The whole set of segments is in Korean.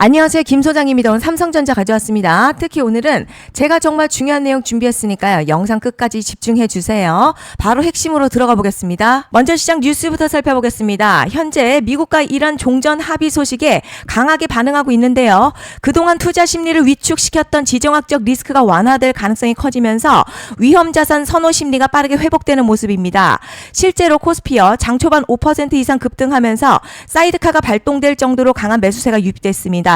안녕하세요. 김 소장입니다. 오늘 삼성전자 가져왔습니다. 특히 오늘은 제가 정말 중요한 내용 준비했으니까요. 영상 끝까지 집중해 주세요. 바로 핵심으로 들어가 보겠습니다. 먼저 시장 뉴스부터 살펴보겠습니다. 현재 미국과 이란 종전 합의 소식에 강하게 반응하고 있는데요. 그동안 투자 심리를 위축시켰던 지정학적 리스크가 완화될 가능성이 커지면서 위험자산 선호 심리가 빠르게 회복되는 모습입니다. 실제로 코스피어 장 초반 5% 이상 급등하면서 사이드카가 발동될 정도로 강한 매수세가 유입됐습니다.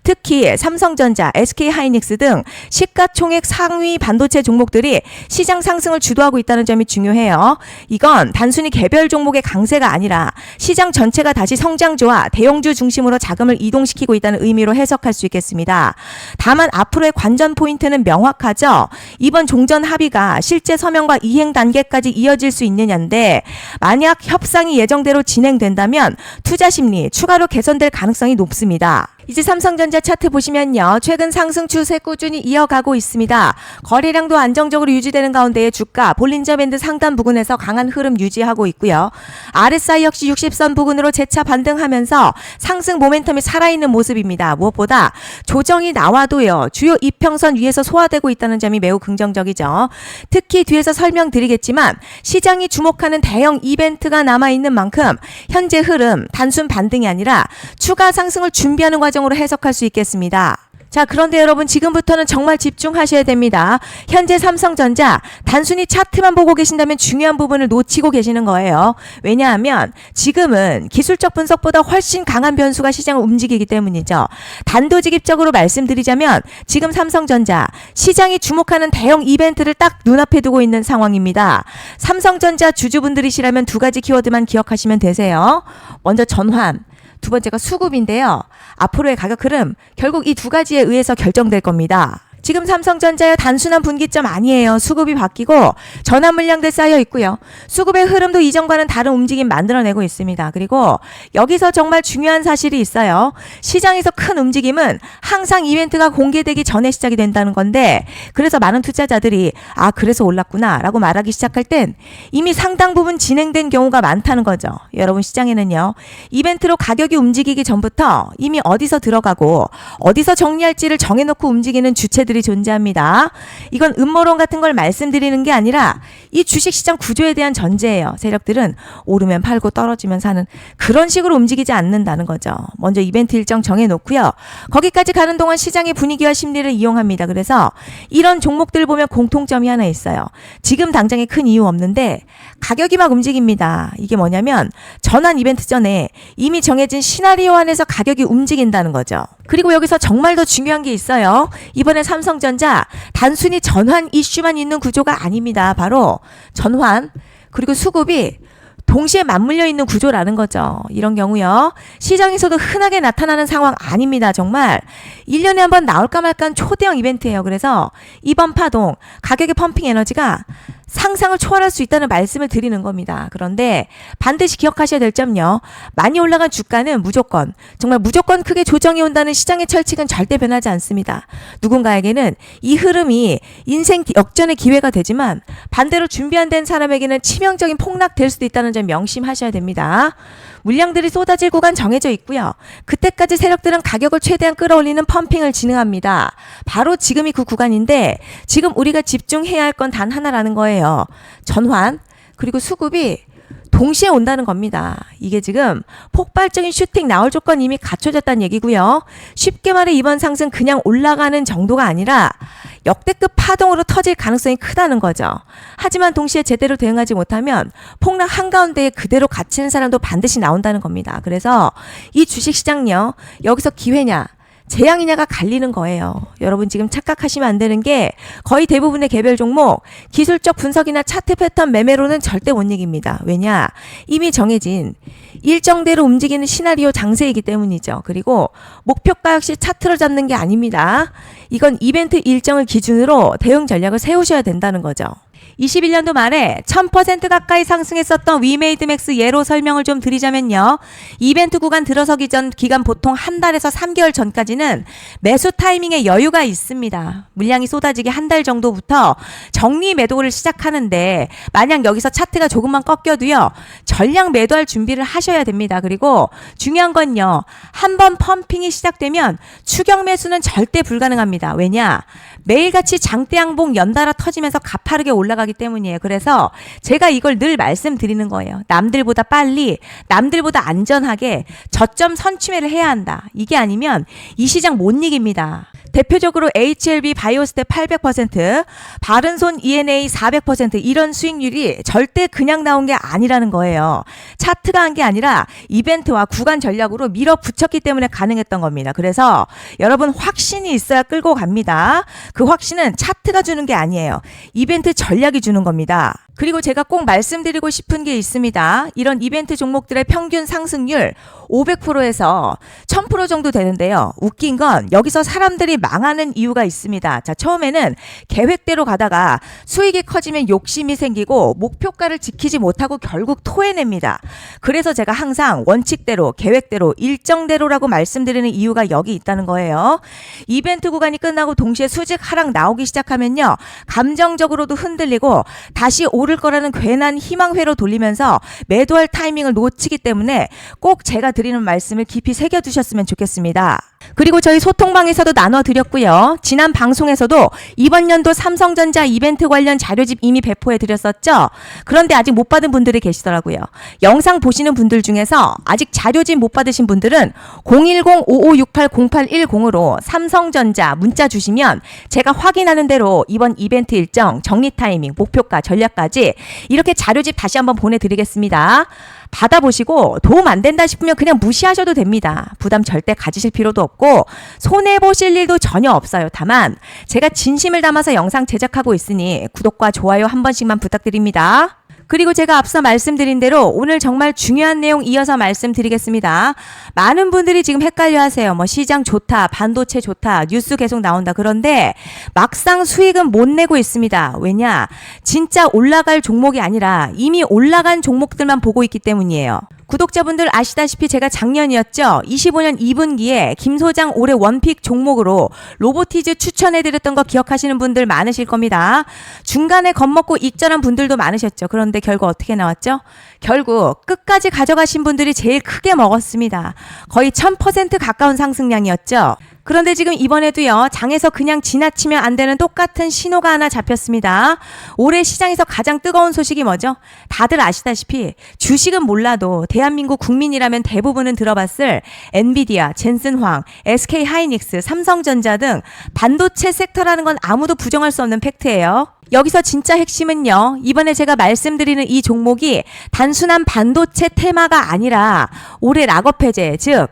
특히 삼성전자, SK하이닉스 등 시가총액 상위 반도체 종목들이 시장 상승을 주도하고 있다는 점이 중요해요. 이건 단순히 개별 종목의 강세가 아니라 시장 전체가 다시 성장주와 대형주 중심으로 자금을 이동시키고 있다는 의미로 해석할 수 있겠습니다. 다만 앞으로의 관전 포인트는 명확하죠. 이번 종전 합의가 실제 서명과 이행 단계까지 이어질 수 있느냐인데, 만약 협상이 예정대로 진행된다면 투자 심리 추가로 개선될 가능성이 높습니다. 이제 삼성전자 차트 보시면요. 최근 상승 추세 꾸준히 이어가고 있습니다. 거래량도 안정적으로 유지되는 가운데 주가 볼린저 밴드 상단 부근에서 강한 흐름 유지하고 있고요. RSI 역시 60선 부근으로 재차 반등하면서 상승 모멘텀이 살아있는 모습입니다. 무엇보다 조정이 나와도요. 주요 이평선 위에서 소화되고 있다는 점이 매우 긍정적이죠. 특히 뒤에서 설명드리겠지만 시장이 주목하는 대형 이벤트가 남아있는 만큼 현재 흐름 단순 반등이 아니라 추가 상승을 준비하는 과정으로 해석할 수 있겠습니다. 자, 그런데 여러분 지금부터는 정말 집중하셔야 됩니다. 현재 삼성전자 단순히 차트만 보고 계신다면 중요한 부분을 놓치고 계시는 거예요. 왜냐하면 지금은 기술적 분석보다 훨씬 강한 변수가 시장을 움직이기 때문이죠. 단도직입적으로 말씀드리자면 지금 삼성전자 시장이 주목하는 대형 이벤트를 딱 눈앞에 두고 있는 상황입니다. 삼성전자 주주분들이시라면 두 가지 키워드만 기억하시면 되세요. 먼저 전환, 두 번째가 수급인데요. 앞으로의 가격 흐름 결국 이 두 가지에 의해서 결정될 겁니다. 지금 삼성전자의 단순한 분기점 아니에요. 수급이 바뀌고 전환 물량들 쌓여 있고요. 수급의 흐름도 이전과는 다른 움직임 만들어내고 있습니다. 그리고 여기서 정말 중요한 사실이 있어요. 시장에서 큰 움직임은 항상 이벤트가 공개되기 전에 시작이 된다는 건데, 그래서 많은 투자자들이 그래서 올랐구나 라고 말하기 시작할 땐 이미 상당 부분 진행된 경우가 많다는 거죠. 여러분, 시장에는요. 이벤트로 가격이 움직이기 전부터 이미 어디서 들어가고 어디서 정리할지를 정해놓고 움직이는 주체들이 존재합니다. 이건 음모론 같은 걸 말씀드리는 게 아니라 이 주식시장 구조에 대한 전제예요. 세력들은 오르면 팔고 떨어지면 사는 그런 식으로 움직이지 않는다는 거죠. 먼저 이벤트 일정 정해놓고요. 거기까지 가는 동안 시장의 분위기와 심리를 이용합니다. 그래서 이런 종목들 보면 공통점이 하나 있어요. 지금 당장에 큰 이유 없는데 가격이 막 움직입니다. 이게 뭐냐면 전환 이벤트 전에 이미 정해진 시나리오 안에서 가격이 움직인다는 거죠. 그리고 여기서 정말 더 중요한 게 있어요. 이번에 삼성전자 단순히 전환 이슈만 있는 구조가 아닙니다. 바로 전환 그리고 수급이 동시에 맞물려 있는 구조라는 거죠. 이런 경우요. 시장에서도 흔하게 나타나는 상황 아닙니다. 정말 1년에 한 번 나올까 말까 한 초대형 이벤트예요. 그래서 이번 파동 가격의 펌핑 에너지가 상상을 초월할 수 있다는 말씀을 드리는 겁니다. 그런데 반드시 기억하셔야 될 점요. 많이 올라간 주가는 정말 무조건 크게 조정이 온다는 시장의 철칙은 절대 변하지 않습니다. 누군가에게는 이 흐름이 인생 역전의 기회가 되지만 반대로 준비 안 된 사람에게는 치명적인 폭락될 수도 있다는 점 명심하셔야 됩니다. 물량들이 쏟아질 구간 정해져 있고요. 그때까지 세력들은 가격을 최대한 끌어올리는 펌핑을 진행합니다. 바로 지금이 그 구간인데 지금 우리가 집중해야 할 건 단 하나라는 거예요. 전환 그리고 수급이 동시에 온다는 겁니다. 이게 지금 폭발적인 슈팅 나올 조건 이미 갖춰졌다는 얘기고요. 쉽게 말해 이번 상승 그냥 올라가는 정도가 아니라 역대급 파동으로 터질 가능성이 크다는 거죠. 하지만 동시에 제대로 대응하지 못하면 폭락 한가운데에 그대로 갇히는 사람도 반드시 나온다는 겁니다. 그래서 이 주식시장요. 여기서 기회냐 재앙이냐가 갈리는 거예요. 여러분 지금 착각하시면 안 되는 게 거의 대부분의 개별 종목 기술적 분석이나 차트 패턴 매매로는 절대 못 이깁니다. 왜냐? 이미 정해진 일정대로 움직이는 시나리오 장세이기 때문이죠. 그리고 목표가 역시 차트를 잡는 게 아닙니다. 이건 이벤트 일정을 기준으로 대응 전략을 세우셔야 된다는 거죠. 21년도 말에 1000% 가까이 상승했었던 위메이드맥스 예로 설명을 좀 드리자면요. 이벤트 구간 들어서기 전 기간 보통 한 달에서 3개월 전까지는 매수 타이밍에 여유가 있습니다. 물량이 쏟아지기 한 달 정도부터 정리 매도를 시작하는데 만약 여기서 차트가 조금만 꺾여도요. 전량 매도할 준비를 하셔야 됩니다. 그리고 중요한 건요. 한번 펌핑이 시작되면 추격 매수는 절대 불가능합니다. 왜냐? 매일같이 장대양봉 연달아 터지면서 가파르게 올라가기 때문이에요. 그래서 제가 이걸 늘 말씀드리는 거예요. 남들보다 빨리, 남들보다 안전하게 저점 선취매를 해야 한다. 이게 아니면 이 시장 못 이깁니다. 대표적으로 HLB 바이오스텝 800%, 바른손 ENA 400% 이런 수익률이 절대 그냥 나온 게 아니라는 거예요. 차트가 한 게 아니라 이벤트와 구간 전략으로 밀어붙였기 때문에 가능했던 겁니다. 그래서 여러분 확신이 있어야 끌고 갑니다. 그 확신은 차트가 주는 게 아니에요. 이벤트 전략이 주는 겁니다. 그리고 제가 꼭 말씀드리고 싶은 게 있습니다. 이런 이벤트 종목들의 평균 상승률 500%에서 1000% 정도 되는데요. 웃긴 건 여기서 사람들이 망하는 이유가 있습니다. 자, 처음에는 계획대로 가다가 수익이 커지면 욕심이 생기고 목표가를 지키지 못하고 결국 토해냅니다. 그래서 제가 항상 원칙대로, 계획대로, 일정대로라고 말씀드리는 이유가 여기 있다는 거예요. 이벤트 구간이 끝나고 동시에 수직 하락 나오기 시작하면요. 감정적으로도 흔들리고 다시 오를 거라는 괜한 희망회로 돌리면서 매도할 타이밍을 놓치기 때문에 꼭 제가 드리는 말씀을 깊이 새겨두셨으면 좋겠습니다. 그리고 저희 소통방에서도 나눠드렸고요. 지난 방송에서도 이번 연도 삼성전자 이벤트 관련 자료집 이미 배포해드렸었죠. 그런데 아직 못 받은 분들이 계시더라고요. 영상 보시는 분들 중에서 아직 자료집 못 받으신 분들은 010-5568-0810으로 삼성전자 문자 주시면 제가 확인하는 대로 이번 이벤트 일정, 정리 타이밍, 목표가, 전략까지 이렇게 자료집 다시 한번 보내드리겠습니다. 받아보시고 도움 안 된다 싶으면 그냥 무시하셔도 됩니다. 부담 절대 가지실 필요도 없고 손해보실 일도 전혀 없어요. 다만 제가 진심을 담아서 영상 제작하고 있으니 구독과 좋아요 한 번씩만 부탁드립니다. 그리고 제가 앞서 말씀드린 대로 오늘 정말 중요한 내용 이어서 말씀드리겠습니다. 많은 분들이 지금 헷갈려 하세요. 뭐 시장 좋다, 반도체 좋다, 뉴스 계속 나온다. 그런데 막상 수익은 못 내고 있습니다. 왜냐? 진짜 올라갈 종목이 아니라 이미 올라간 종목들만 보고 있기 때문이에요. 구독자분들 아시다시피 제가 작년이었죠. 25년 2분기에 김 소장 올해 원픽 종목으로 로보티즈 추천해드렸던 거 기억하시는 분들 많으실 겁니다. 중간에 겁먹고 익절한 분들도 많으셨죠. 그런데 결국 어떻게 나왔죠? 결국 끝까지 가져가신 분들이 제일 크게 먹었습니다. 거의 1000% 가까운 상승량이었죠. 그런데 지금 이번에도요. 장에서 그냥 지나치면 안 되는 똑같은 신호가 하나 잡혔습니다. 올해 시장에서 가장 뜨거운 소식이 뭐죠? 다들 아시다시피 주식은 몰라도 대한민국 국민이라면 대부분은 들어봤을 엔비디아, 젠슨황, SK하이닉스, 삼성전자 등 반도체 섹터라는 건 아무도 부정할 수 없는 팩트예요. 여기서 진짜 핵심은요. 이번에 제가 말씀드리는 이 종목이 단순한 반도체 테마가 아니라 올해 락업 해제, 즉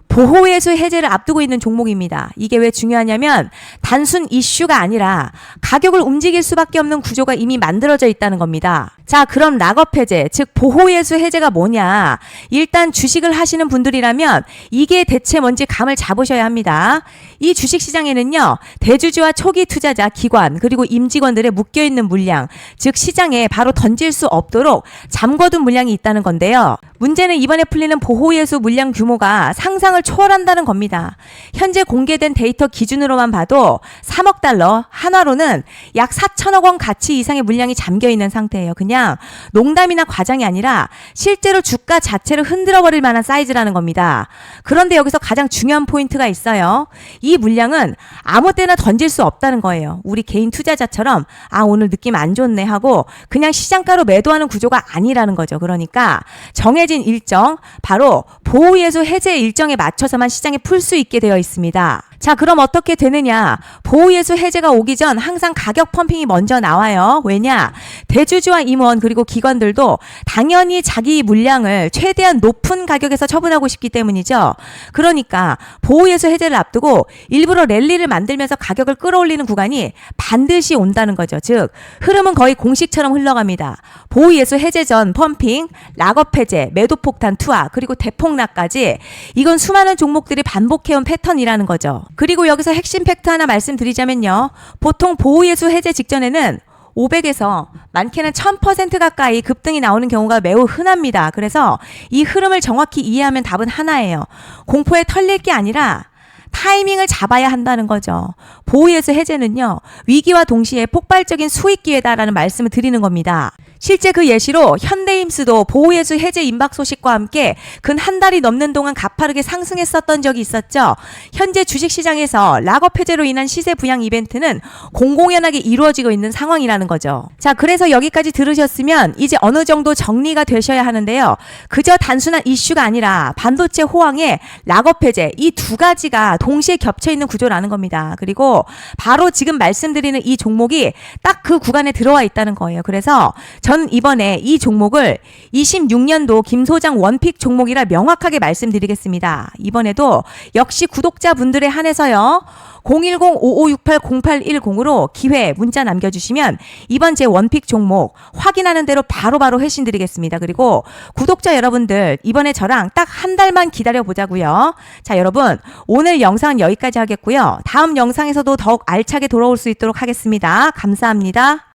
보호예수 해제를 앞두고 있는 종목입니다. 이게 왜 중요하냐면 단순 이슈가 아니라 가격을 움직일 수밖에 없는 구조가 이미 만들어져 있다는 겁니다. 자, 그럼 락업 해제, 즉 보호예수 해제가 뭐냐? 일단 주식을 하시는 분들이라면 이게 대체 뭔지 감을 잡으셔야 합니다. 이 주식시장에는요. 대주주와 초기 투자자, 기관, 그리고 임직원들의 묶여있는 물량, 즉 시장에 바로 던질 수 없도록 잠궈둔 물량이 있다는 건데요. 문제는 이번에 풀리는 보호예수 물량 규모가 상상을 초월한다는 겁니다. 현재 공개된 데이터 기준으로만 봐도 3억 달러, 한화로는 약 4천억 원 가치 이상의 물량이 잠겨있는 상태예요. 그냥 농담이나 과장이 아니라 실제로 주가 자체를 흔들어버릴 만한 사이즈라는 겁니다. 그런데 여기서 가장 중요한 포인트가 있어요. 이 물량은 아무 때나 던질 수 없다는 거예요. 우리 개인 투자자처럼 오늘 느낌 안 좋네 하고 그냥 시장가로 매도하는 구조가 아니라는 거죠. 그러니까 정해진 일정, 바로 보호예수 해제 일정에 맞춰서만 시장에 풀 수 있게 되어 있습니다. 자, 그럼 어떻게 되느냐? 보호예수 해제가 오기 전 항상 가격 펌핑이 먼저 나와요. 왜냐? 대주주와 임원 그리고 기관들도 당연히 자기 물량을 최대한 높은 가격에서 처분하고 싶기 때문이죠. 그러니까 보호예수 해제를 앞두고 일부러 랠리를 만들면서 가격을 끌어올리는 구간이 반드시 온다는 거죠. 즉 흐름은 거의 공식처럼 흘러갑니다. 보호예수 해제 전 펌핑, 락업 해제, 매도 폭탄 투하, 그리고 대폭락까지 이건 수많은 종목들이 반복해온 패턴이라는 거죠. 그리고 여기서 핵심 팩트 하나 말씀드리자면요. 보통 보호예수 해제 직전에는 500에서 많게는 1000% 가까이 급등이 나오는 경우가 매우 흔합니다. 그래서 이 흐름을 정확히 이해하면 답은 하나예요. 공포에 털릴 게 아니라 타이밍을 잡아야 한다는 거죠. 보호예수 해제는요, 위기와 동시에 폭발적인 수익 기회다라는 말씀을 드리는 겁니다. 실제 그 예시로 현대임스도 보호예수 해제 임박 소식과 함께 근 한 달이 넘는 동안 가파르게 상승했었던 적이 있었죠. 현재 주식시장에서 락업 해제로 인한 시세 부양 이벤트는 공공연하게 이루어지고 있는 상황이라는 거죠. 자, 그래서 여기까지 들으셨으면 이제 어느 정도 정리가 되셔야 하는데요. 그저 단순한 이슈가 아니라 반도체 호황에 락업 해제, 이 두 가지가 동시에 겹쳐 있는 구조라는 겁니다. 그리고 바로 지금 말씀드리는 이 종목이 딱 그 구간에 들어와 있다는 거예요. 그래서 전 이번에 이 종목을 26년도 김 소장 원픽 종목이라 명확하게 말씀드리겠습니다. 이번에도 역시 구독자분들에 한해서요. 010-5568-0810으로 기회 문자 남겨주시면 이번 제 원픽 종목 확인하는 대로 바로바로 회신 드리겠습니다. 그리고 구독자 여러분들 이번에 저랑 딱 한 달만 기다려보자고요. 자, 여러분 오늘 영상은 여기까지 하겠고요. 다음 영상에서도 더욱 알차게 돌아올 수 있도록 하겠습니다. 감사합니다.